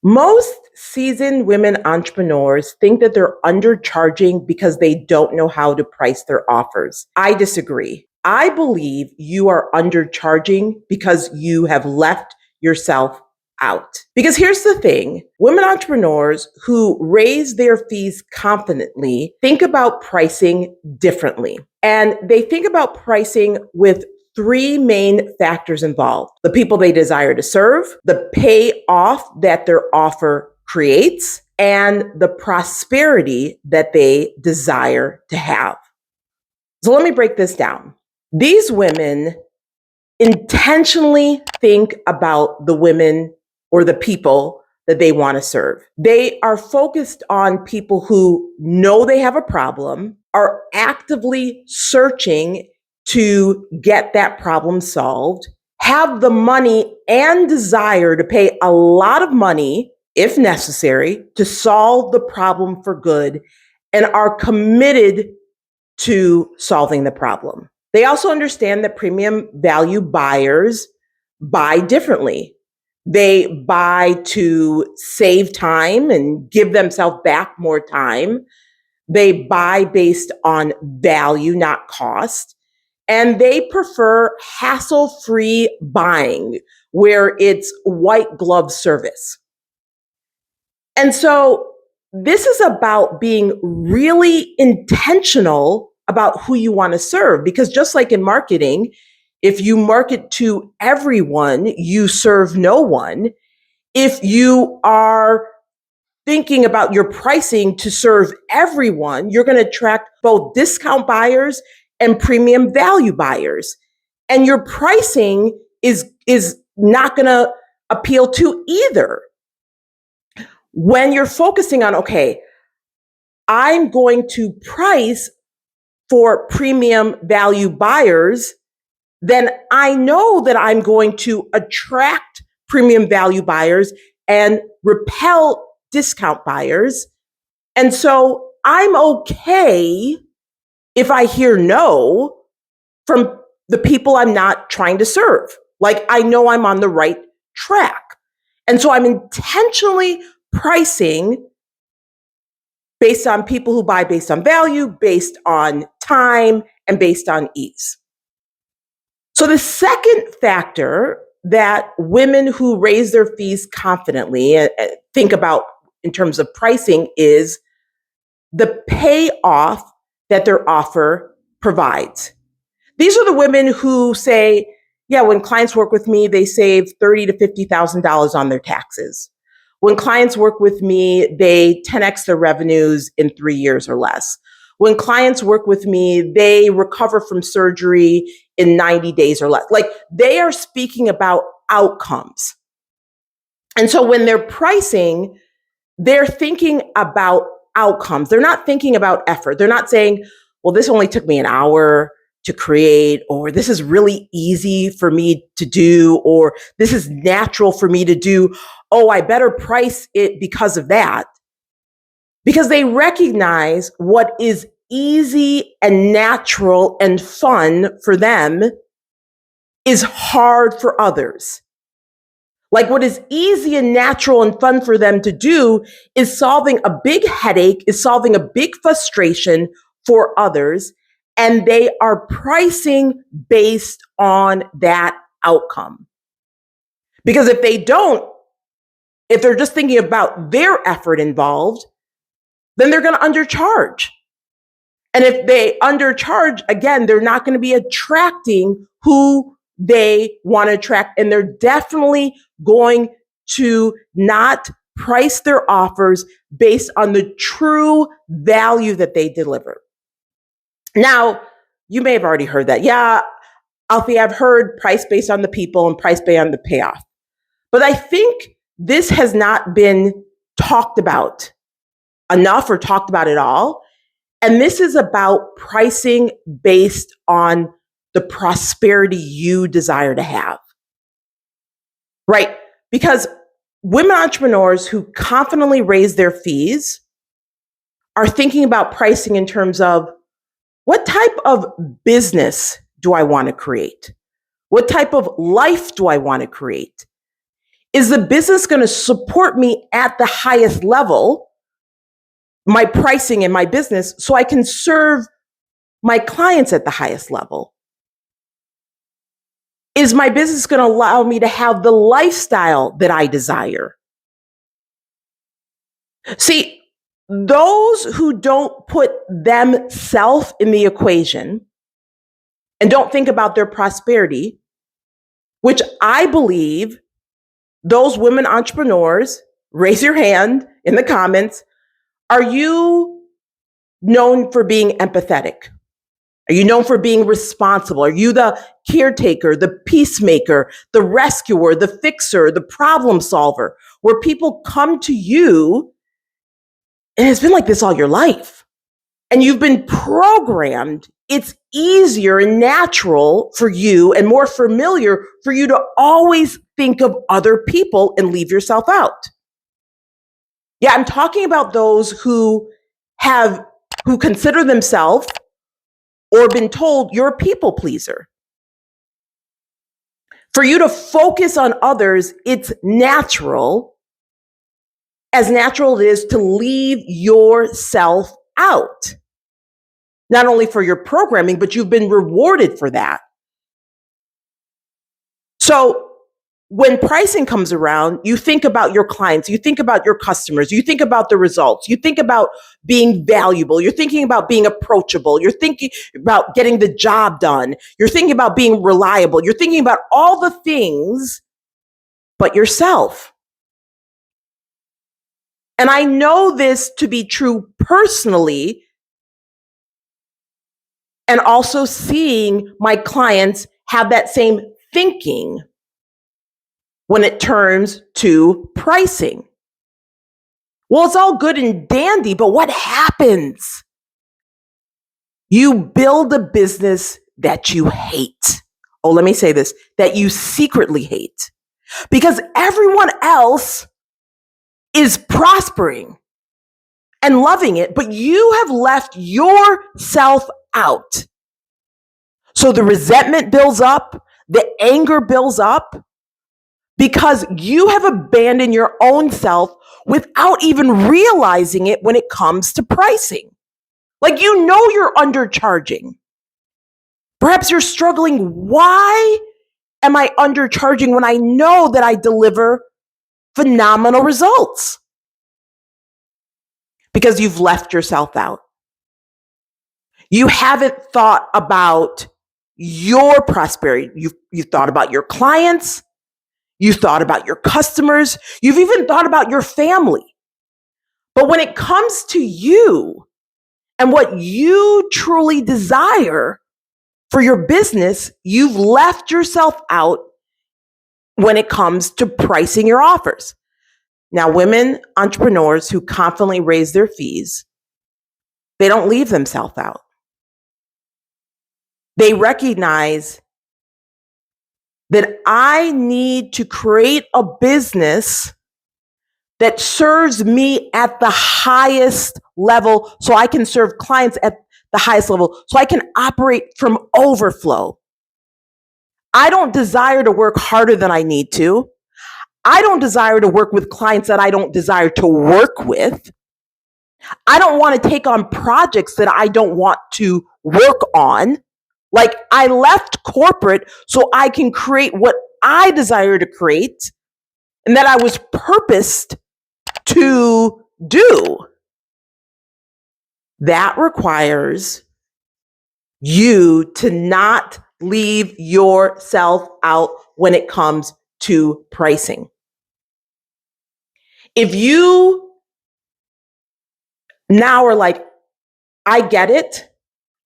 Most seasoned women entrepreneurs think that they're undercharging because they don't know how to price their offers. I disagree. I believe you are undercharging because you have left yourself out. Because here's the thing, women entrepreneurs who raise their fees confidently think about pricing differently. And they think about pricing with three main factors involved: the people they desire to serve, the payoff that their offer creates, and the prosperity that they desire to have. So let me break this down. These women intentionally think about the women or the people that they want to serve. They are focused on people who know they have a problem, are actively searching to get that problem solved, have the money and desire to pay a lot of money, if necessary, to solve the problem for good, and are committed to solving the problem. They also understand that premium value buyers buy differently. They buy to save time and give themselves back more time. They buy based on value, not cost. And they prefer hassle-free buying, where it's white glove service. And so this is about being really intentional about who you want to serve, because just like in marketing, if you market to everyone, you serve no one. If you are thinking about your pricing to serve everyone, you're going to attract both discount buyers and premium value buyers. And your pricing is not going to appeal to either. When you're focusing on, okay, I'm going to price for premium value buyers, then I know that I'm going to attract premium value buyers and repel discount buyers. And so I'm okay if I hear no from the people I'm not trying to serve. Like, I know I'm on the right track. And so I'm intentionally pricing based on people who buy based on value, based on time, and based on ease. So the second factor that women who raise their fees confidently think about in terms of pricing is the payoff that their offer provides. These are the women who say, yeah, when clients work with me, they save $30,000 to $50,000 on their taxes. When clients work with me, they 10x their revenues in 3 years or less. When clients work with me, they recover from surgery in 90 days or less. Like, they are speaking about outcomes. And so when they're pricing, they're thinking about outcomes. They're not thinking about effort. They're not saying, well, this only took me an hour to create, or this is really easy for me to do, or this is natural for me to do. Oh, I better price it because of that. Because they recognize what is easy and natural and fun for them is hard for others. Like, what is easy and natural and fun for them to do is solving a big headache, is solving a big frustration for others. And they are pricing based on that outcome. Because if they don't, if they're just thinking about their effort involved, then they're going to undercharge. And if they undercharge, again, they're not going to be attracting who they want to attract. And they're definitely going to not price their offers based on the true value that they deliver. Now, you may have already heard that. Yeah, Althea, I've heard price based on the people and price based on the payoff. But I think this has not been talked about enough or talked about at all. And this is about pricing based on the prosperity you desire to have, right? Because women entrepreneurs who confidently raise their fees are thinking about pricing in terms of, what type of business do I want to create? What type of life do I want to create? Is the business going to support me at the highest level, my pricing in my business, so I can serve my clients at the highest level? Is my business going to allow me to have the lifestyle that I desire? See, those who don't put themselves in the equation and don't think about their prosperity, which I believe those women entrepreneurs, raise your hand in the comments. Are you known for being empathetic? Are you known for being responsible? Are you the caretaker, the peacemaker, the rescuer, the fixer, the problem solver, where people come to you and it's been like this all your life and you've been programmed? It's easier and natural for you and more familiar for you to always think of other people and leave yourself out. Yeah, I'm talking about those who consider themselves or been told you're a people pleaser. For you to focus on others, it's natural, as natural it is to leave yourself out. Not only for your programming, but you've been rewarded for that. So when pricing comes around, you think about your clients, you think about your customers, you think about the results, you think about being valuable, you're thinking about being approachable, you're thinking about getting the job done, you're thinking about being reliable, you're thinking about all the things but yourself. And I know this to be true personally, and also seeing my clients have that same thinking when it turns to pricing. Well, it's all good and dandy, but what happens? You build a business that you hate. Oh, let me say this, that you secretly hate, because everyone else is prospering and loving it, but you have left yourself out. So the resentment builds up, the anger builds up, because you have abandoned your own self without even realizing it when it comes to pricing. Like, you know, you're undercharging. Perhaps you're struggling. Why am I undercharging when I know that I deliver phenomenal results? Because you've left yourself out. You haven't thought about your prosperity. You've thought about your clients. You've thought about your customers. You've even thought about your family. But when it comes to you and what you truly desire for your business, you've left yourself out when it comes to pricing your offers. Now, women entrepreneurs who confidently raise their fees, they don't leave themselves out. They recognize that I need to create a business that serves me at the highest level so I can serve clients at the highest level, so I can operate from overflow. I don't desire to work harder than I need to. I don't desire to work with clients that I don't desire to work with. I don't want to take on projects that I don't want to work on. Like, I left corporate so I can create what I desire to create and that I was purposed to do. That requires you to not leave yourself out when it comes to pricing. If you now are like, I get it,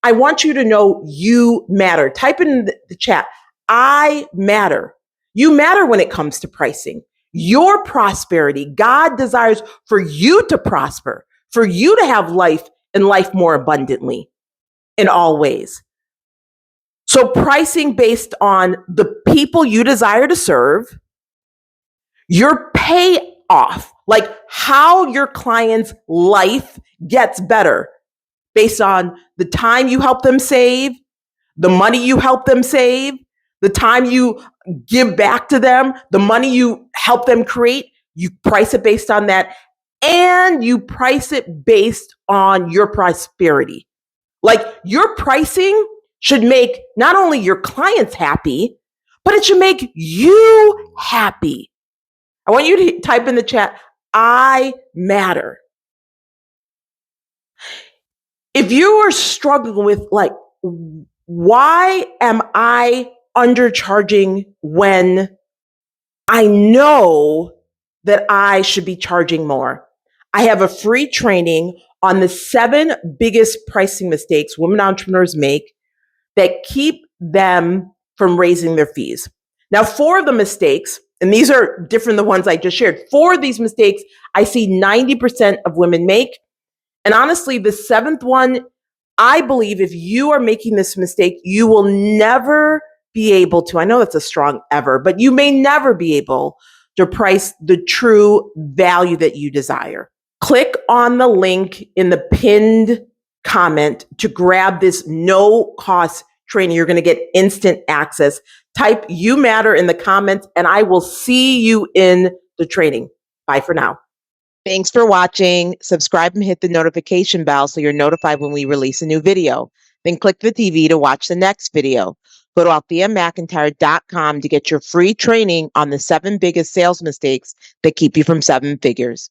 I want you to know you matter. Type in the chat, I matter. You matter when it comes to pricing. Your prosperity, God desires for you to prosper, for you to have life and life more abundantly in all ways. So pricing based on the people you desire to serve, your payoff, like how your client's life gets better based on the time you help them save, the money you help them save, the time you give back to them, the money you help them create, you price it based on that. And you price it based on your prosperity. Like your pricing should make not only your clients happy, but it should make you happy. I want you to type in the chat, I matter. If you are struggling with like, why am I undercharging when I know that I should be charging more? I have a free training on the 7 biggest pricing mistakes women entrepreneurs make that keep them from raising their fees. Now, 4 of the mistakes, and these are different than the ones I just shared, 4 of these mistakes I see 90% of women make. And honestly, the 7th one, I believe if you are making this mistake, you will never be able to, I know that's a strong ever, but you may never be able to price the true value that you desire. Click on the link in the pinned comment to grab this no cost training. You're going to get instant access. Type "You Matter" in the comments and I will see you in the training. Bye for now. Thanks for watching. Subscribe and hit the notification bell so you're notified when we release a new video. Then click the TV to watch the next video. Go to altheamcintyre.com to get your free training on the 7 biggest sales mistakes that keep you from 7 figures.